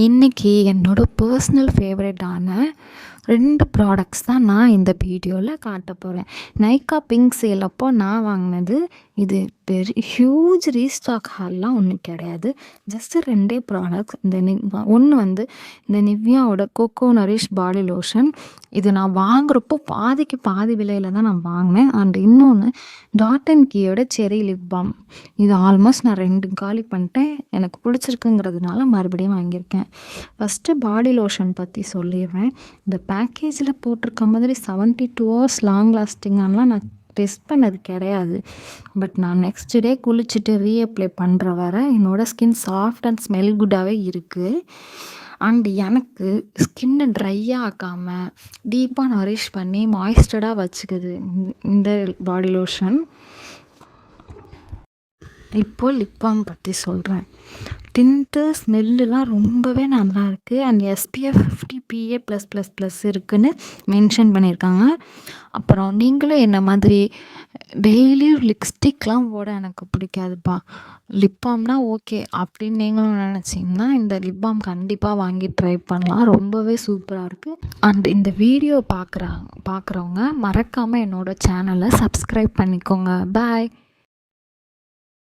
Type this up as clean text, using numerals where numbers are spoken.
இன்றைக்கி என்னோடய பர்சனல் ஃபேவரட்டான 2 ப்ராடக்ட்ஸ் தான் நான் இந்த வீடியோவில் காட்ட போகிறேன். நைக்கா பிங்க் சேல் அப்போ நான் வாங்கினது. இது ஹியூஜ் ரீஸ்டாக் ஹால்லாம் ஒன்றும் கிடையாது. Just 2 products. ஒன்று வந்து இந்த நிவ்யாவோட கோகோ நரிஷ் பாடி லோஷன். இது நான் வாங்குறப்போ பாதிக்கு பாதி விலையில் தான் நான் வாங்கினேன். அண்ட் இன்னொன்று டாட் அண்ட் கீயோட செரி லிப் பாம். இது ஆல்மோஸ்ட் நான் 2 காலி பண்ணிட்டேன். எனக்கு பிடிச்சிருக்குங்கிறதுனால மறுபடியும் வாங்கியிருக்கேன். ஃபஸ்ட்டு பாடி லோஷன் பற்றி சொல்லிடுறேன். இந்த பேக்கேஜில் போட்டிருக்க மாதிரி 72 hours லாங் லாஸ்டிங்கானலாம் நான் டெஸ்ட் பண்ணது கிடையாது. பட் நான் நெக்ஸ்ட் டே குளிச்சுட்டு ரீஅப்ளை பண்ணுற வர என்னோடய ஸ்கின் சாஃப்ட் அண்ட் ஸ்மெல் குட்டாகவே இருக்குது. அண்ட் எனக்கு ஸ்கின்னை ட்ரையாக ஆக்காமல் டீப்பாக நரிஷ் பண்ணி மாய்ஸ்டர்டாக வச்சுக்குது இந்த பாடி லோஷன். இப்போது லிப் பாம் பற்றி சொல்கிறேன். டின்ட்டு ஸ்மெல்லாம் ரொம்பவே நல்லா இருக்குது. அண்ட் SPF 50 PA+++ இருக்குதுன்னு மென்ஷன் பண்ணியிருக்காங்க. அப்புறம் நீங்களும் என்ன மாதிரி டெய்லியும் லிப்ஸ்டிக்லாம் போட எனக்கு பிடிக்காதுப்பா, லிப் பாம்னா ஓகே அப்படின்னு நீங்களும் நினச்சிங்கன்னா இந்த லிப் பாம் கண்டிப்பாக வாங்கி ட்ரை பண்ணலாம். ரொம்பவே சூப்பராக இருக்குது. அண்ட் இந்த வீடியோ பார்க்குறவங்க மறக்காமல் என்னோடய சேனலை சப்ஸ்கிரைப் பண்ணிக்கோங்க. பாய்.